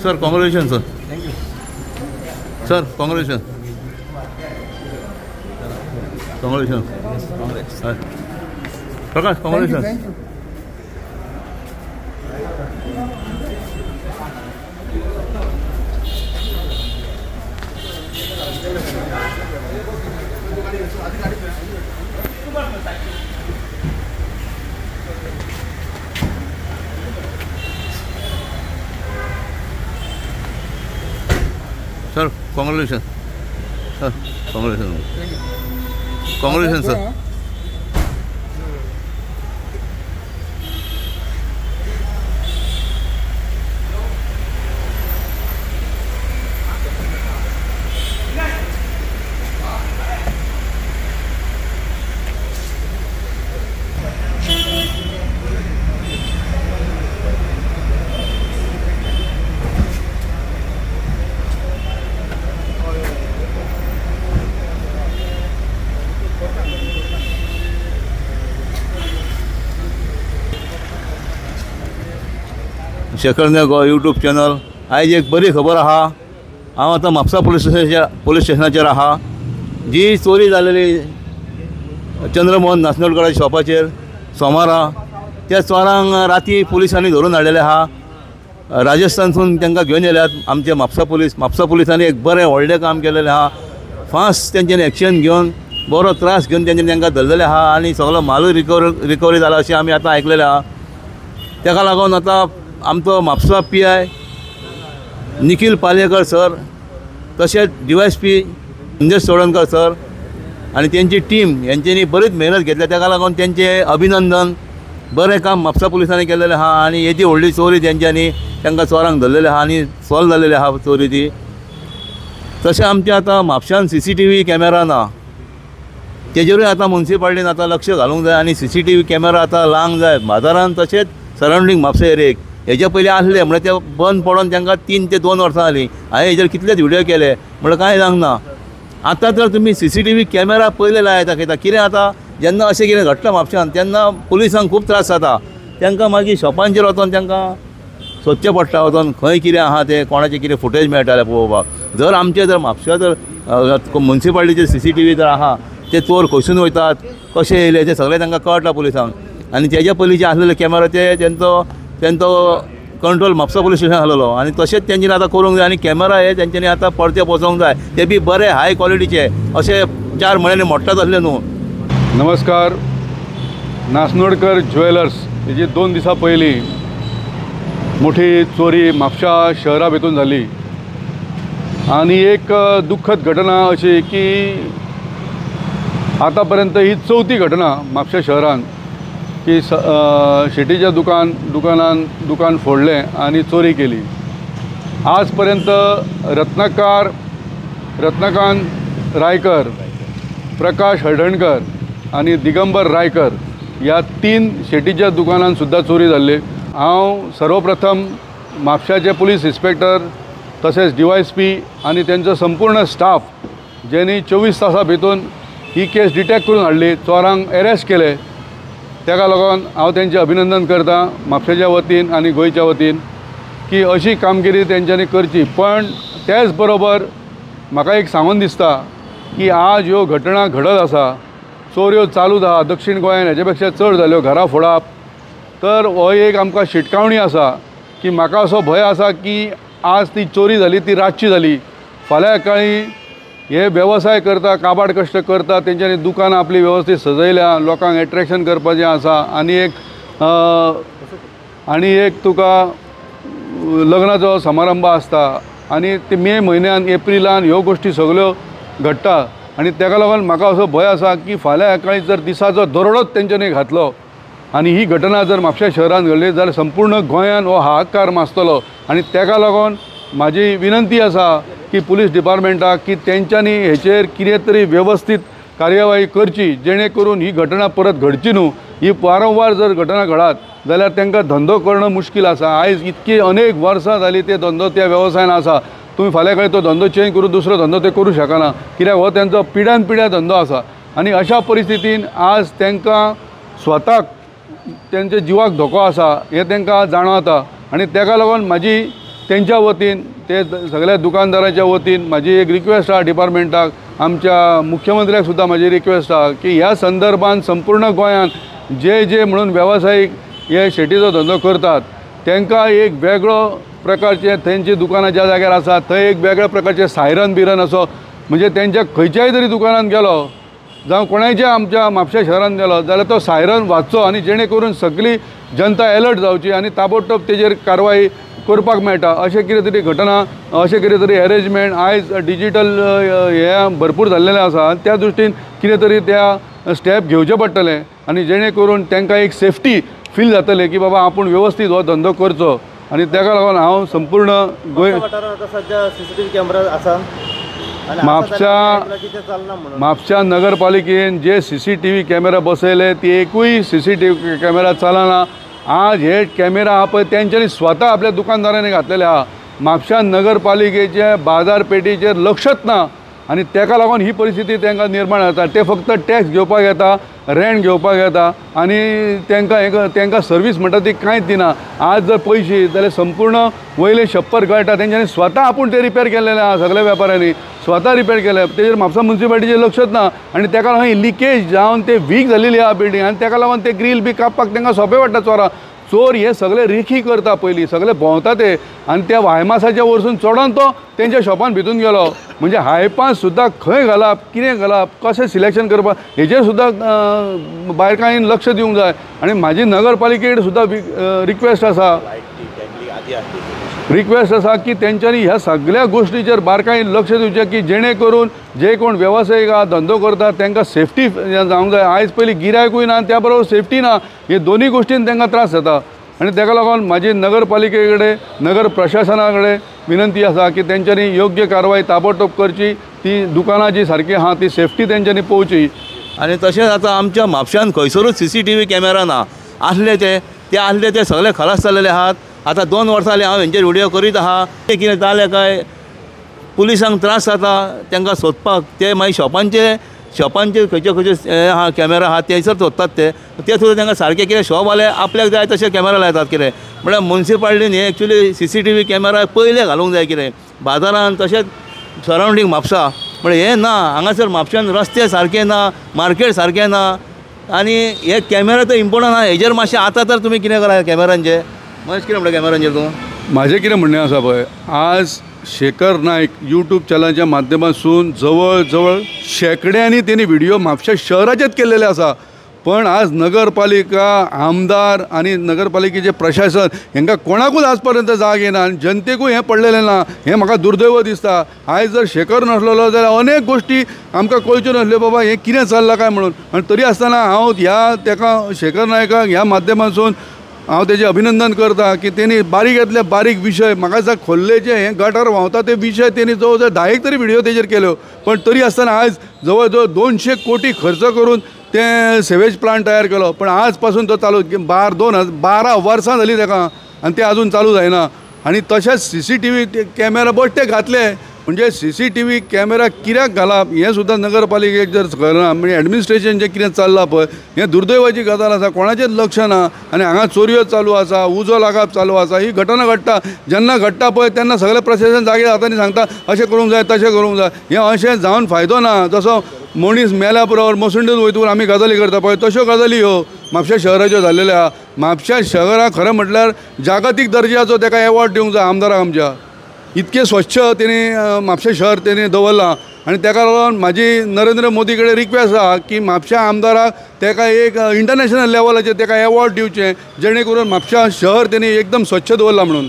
Sir congratulation sir. Thank you sir congratulation. Congratulation. Prakash congratulation. Sir congratulation. Sir congratulation. Congratulation sir. शेखरने go YouTube channel. आयज एक बरी खबर आहा. हांव आतां म्हापसा पुलीस स्टेशनाचेर आहा. जी चोरी जालेली चंद्रमोहन नासनोडकराच्या शॉपाचेर सोमारा, त्या चोरांक राती पुलिसांनी धरून हाडलेले आहा. राजस्थानसून तांकां घेवन येल्यात आमचे म्हापसा पुलिसांनी एक बरें व्हडलें काम केलेलें आहा. फास्ट तेंच्यांनी एक्शन घेवन बरो त्रास घेवन तेंच्यांनी तांकां धरलेले आहा आनी सगळो मालूय रिकवरी जाला अशें आमी आतां आयकलेलें आहा. ताका लागून आतां आमचो म्हापसा PI निखिल पालयेकर सर, तशेंच DYSP संजय सोळंकर सर आनी तेंची टीम हेंच्यांनी बरीच मेहनत घेतल्या. ताका लागून तेंचें अभिनंदन. बरें काम म्हापसा पुलिसांनी केलेलें आहा आनी हेजी व्हडली चोरी तेंच्यांनी तांकां चोरांक धरलेले आहा आनी सॉल्व जालेली आहा चोरी ती. तशें आमचें आतां म्हापशान CCTV कॅमेरा ना, तेजेरूय आतां मुन्सिपाल्टीन आतां लक्ष घालूंक जाय आनी CCTV कॅमेरा आतां लावंक जाय बाजारांत तशेंच सरावंडींग म्हापसा एरियेक. हेच्या पयलीं आसले म्हणल्यार ते बंद पडोवन तांकां 3 ते 2 वर्सां जालीं. हांवें हेजेर कितलेच व्हिडियो केले म्हणल्यार कांय जावंक ना. आतां तर तुमी CCTV कॅमेरा पयले लायता दाखयता. कितें आतां जेन्ना अशें कितें घडटा म्हापशान तेन्ना पुलिसांक खूब त्रास जाता. तांकां मागीर शॉपांचेर वचोन तांकां सोदचें पडटा वचोन खंय कितें आहा तें कोणाचें कितें फुटेज मेळटालें पळोवपाक. जर आमचे जर म्हापशा जर मुन्सिपाल्टीचे CCTV जर आहा ते चोर खंयसून वयतात कशें येयले तें सगळें तांकां कळटा पुलिसांक. आनी तेज्या पयलींचे आसलेले कॅमेरा ते तेंचो कंट्रोल म्हापसा पुलीस स्टेशन आसलेलो आनी तशेंच तेंच्यांनी आतां करूंक जाय. आनी कॅमेरा हे तेंच्यांनी आतां परते पोसोवंक जाय, ते बी बरे हाय क्वॉलिटीचे. अशे 4 म्हयने मोडटात असले न्हू. नमस्कार. नासनोडकर ज्वेलर्स हेजी 2 दिसां पयलीं मोठी चोरी म्हापशा शहरा भितून जाली आनी एक दुख्खद घटना अशी की आतां पर्यंत ही 4थी घटना म्हापशा शहरान की शेटीच्या दुकान फोडलें आनी चोरी केली. आज पर्यंत रत्नकांत रायकर, प्रकाश हळदणकर आनी दिगंबर रायकर ह्या 3 शेटीच्या दुकानांत सुद्दां चोरी जाल्ली. हांव सर्वप्रथम म्हापशाचे पुलीस इन्स्पेक्टर तशेंच DYSP आनी तेंचो संपूर्ण स्टाफ जेणी 24 तासां भितून ही केस डिटेक्ट करून हाडली, चोरांक अरेस्ट केले, ताका लागून हांव तेंचें अभिनंदन करता म्हापशाच्या वतीन आनी गोंयच्या वतीन की अशी कामगिरी तेंच्यांनी करची. पण त्याच बरोबर म्हाका एक सांगून दिसता की आज ह्यो घटना घडत आसा, चोऱ्यो चालूच आहा दक्षिण गोंयान हेचे पेक्षा चड जाल्यो, घरां फोडप. तर हो एक आमकां शिटकावणी आसा की म्हाका असो भंय आसा की आज ती चोरी जाली ती रातची जाली, फाल्यां काळी हे वेवसाय करता, काबाड कश्ट करता, तेंच्यांनी दुकानां आपली वेवस्थीत सजयल्या, लोकांक एट्रॅक्शन करपाचें आसा. आनी एक तुका लग्नाचो समारंभ आसता आनी ते मे म्हयन्यान एप्रिलान ह्यो गोश्टी सगळ्यो घडटा आनी ताका लागून म्हाका असो भंय आसा की फाल्यां काळी जर दिसाचो दरोडोच तेंच्यांनी घातलो आनी ही घटना जर म्हापशा शहरान घडली जाल्यार संपूर्ण गोंयान हो हाहाकार माजतलो. आनी ताका लागून म्हाजी विनंती आसा की पुलीस डिपार्टमेंटाक की तेंच्यांनी हेचेर कितें तरी वेवस्थीत कार्यवाही करची जेणे करून ही घटना परत घडची न्हू. ही वारंवार जर घटना घडत जाल्यार तांकां धंदो करणं मुश्कील आसा. आयज इतकी अनेक वर्सां जाली ते धंदो त्या वेवसायान आसा. तुम्ही फाल्यां काळी तो धंदो चेंज करून दुसरो धंदो ते करूं शकना, कित्याक हो तेंचो पिढ्यान पिढ्या धंदो आसा. आनी अशा परिस्थितीन आज तांकां स्वताक त्यांच्या जिवाक धोको आसा हे तांकां जाणवता आनी ताका लागून म्हाजी तेंच्या वतीन ते सगळ्या दुकानदारांच्या वतीन म्हाजी एक रिक्वेस्ट आहा डिपार्टमेंटाक, आमच्या मुख्यमंत्र्याक सुद्दां म्हाजी रिक्वेस्ट आहा की ह्या संदर्भान संपूर्ण गोंयांत जे म्हणून वेवसायीक हे शेतीचो धंदो करतात तांकां एक वेगळो प्रकारचे तेंची दुकानां ज्या जाग्यार आसात थंय एक वेगळ्या प्रकारचे सायरन बिरन असो म्हणजे तेंच्या खंयच्याय तरी दुकानांत गेलो जावं कोणाच्या आमच्या म्हापशा शहरान गेलो जाल्यार तो सायरन वाजचो आनी जेणे करून सगळी जनता एलर्ट जावची आनी ताबडतोब तेजेर कारवाई करपाक मेळटा अशें कितें तरी घटना अशें कितें तरी अरेंजमेंट आयज डिजिटल हे भरपूर जाल्लेलें आसा त्या दृश्टीन कितें तरी त्या स्टेप घेवचे पडटले आनी जेणे करून तांकां एक सेफ्टी फील जातले की बाबा आपूण वेवस्थीत हो धंदो करचो आनी ताका लागून हांव संपूर्ण गोंय सध्या CCTV कॅमेरा आसा म्हापशा नगरपालिकेन जे CCTV कॅमेरा बसयले ती एकूय CCTV कॅमेरा चलना आज हे कॅमेरा आहा पळय तेंच्यांनी स्वता आपल्या दुकानदारांनी घातलेले आहा म्हापशा नगरपालिकेच्या बाजारपेठेचेर लक्षच ना आनी ताका लागून ही परिस्थिती तांकां निर्माण जाता ते फक्त टॅक्स घेवपाक येता रेंट घेवपाक येता आनी तांकां सर्वीस म्हणटा ती कांयच दिना आज जर पयशे जाल्यार संपूर्ण वयले छप्पर गळटा तेंच्यांनी स्वता आपूण ते रिपेर केलेले आहा सगळ्या वेपाऱ्यांनी स्वता रिपेर केले तेजेर म्हापसा म्युनिसिपालिटीचेर लक्षच ना आनी ताका लागून लिकेज जावन ते वीक जाल्लेली आहा बिल्डींग आनी ताका लागून ते ग्रील बी कापपाक तांकां सोंपें पडटा चोरां चोर हे सगळे रेखी करता पयलीं सगळे भोंवता ते आनी त्या वायमासाच्या वरसून चडोन तो तेंच्या शॉपान भितून गेलो म्हणजे हायपान सुद्दां खंय घालप कितें घालप कशें सिलेक्शन करपाक हेजेर सुद्दां बायकांनी लक्ष दिवंक जाय आनी म्हाजी नगरपालिके कडेन सुद्दां रिक्वेस्ट आसा की तेंच्यांनी ह्या सगळ्या गोश्टीचेर बारकायेन लक्ष दिवचें की जेणे करून जे कोण वेवसायीक धंदो करतात तांकां सेफ्टी जावंक जाय आयज पयलीं गिरायकूय ना त्या बरोबर सेफ्टी ना हे दोनूय गोश्टीन तांकां त्रास जाता आनी ताका लागून म्हाजी नगरपालिके कडेन नगर प्रशासना कडेन विनंती आसा की तेंच्यांनी योग्य कारवाई ताबडतोब करची ती दुकानां जी सारकी आहा ती सेफ्टी तेंच्यांनी पळोवची आनी तशेंच आतां आमच्या म्हापशान खंयसरूच CCTV कॅमेरा ना आसले ते सगळे खलास जाल्लेले आहात आतां 2 वर्सां जालीं हांव हेंचेर व्हिडियो करीत आहा ते कितें जालें काय पुलिसांक त्रास जाता तांकां सोदपाक ते मागीर शॉपांचे खंयचे आहा कॅमेरा आहा थंयसर सोदतात ते सुद्दां तांकां सारके कितें शॉपवाले आपल्याक जाय तशे कॅमेरा लायतात कितें म्हळ्यार म्युनिसिपालिटीन हे एक्चुली CCTV कॅमेरा पयले घालूंक जाय कितें बाजारांत तशेंच सरावंडींग म्हापसा म्हळ्यार हे ना हांगासर म्हापशान रस्ते सारके ना मार्केट सारकें ना आनी हे कॅमेरा तर इम्पोर्टंट आहा हेजेर मातशें आतां तर तुमी कितें करा कॅमेरांचेर महेश कितें म्हणटा कॅमेरांचेर तूं म्हाजें कितें म्हणणें आसा पळय आज शेखर नायक यूट्यूब चॅनलाच्या माध्यमांतसून जवळ जवळ शेकड्यांनी तेणी व्हिडिओ म्हापशा शहराचेच केलेले आसा पण आज नगरपालिका आमदार आनी नगरपालिकेचे प्रशासन हांकां कोणाकूच आज पर्यंत जाग येना आनी जनतेकूय हें पडलेलें ना हें म्हाका दुर्दैव दिसता आयज जर शेखर नासलेलो जाल्यार अनेक गोश्टी आमकां कळच्यो नासल्यो बाबा हें कितें चल्लां काय म्हणून आनी तरी आसतना हांव ताका शेखर नायकाक ह्या माध्यमांतसून हांव तेजें अभिनंदन करता की तेणी बारीक बारीक विशय म्हाका दिसता खोल्लेचे हें गटार व्हांवता ते विशय तेणी जवळ जवळ 10 तरी व्हिडिओ तेजेर केल्यो पण तरी आसतना आयज जवळ जवळ 200 कोटी खर्च करून ते सेवेज प्लांट तयार केलो पण आज पासून तो चालू 12 वर्सां जालीं ताका आनी ते अजून चालू जायना आनी तशेंच CCTV कॅमेरा बट ते घातले म्हणजे CCTV कॅमेरा कित्याक घालप हें सुद्दां नगरपालिकेक जर कळना म्हणजे एडमिनिस्ट्रेशन जें कितें चल्लां पळय हें दुर्दैवाची गजाल आसा कोणाचेच लक्ष ना आनी हांगा चोरयो चालू आसा उजो लागप चालू आसा ही घटना घडटा जेन्ना घडटा पळय तेन्ना सगळे प्रशासन जागे हातांनी सांगता अशें करूंक जाय तशें करूंक जाय हें अशें जावन फायदो ना जसो मनीस मेल्या बरोबर मसुंडेन वयतून आमी गजाली करता पळय तश्यो गजाली ह्यो म्हापशा शहराच्यो जाल्लेल्यो आहा म्हापशा शहराक खरें म्हटल्यार जागतीक दर्जाचो ताका एवॉर्ड दिवंक जाय आमदाराक आमच्या इतके स्वच्छ तेणी म्हापशा शहर तेणी दवरलां आनी ताका लागून म्हाजी नरेंद्र मोदी कडेन रिक्वेस्ट आहा की म्हापशा आमदाराक ताका एक इंटरनॅशनल लेवलाचेर ताका एवॉर्ड दिवचें जेणे करून म्हापशा शहर तेणी एकदम स्वच्छ दवरला म्हणून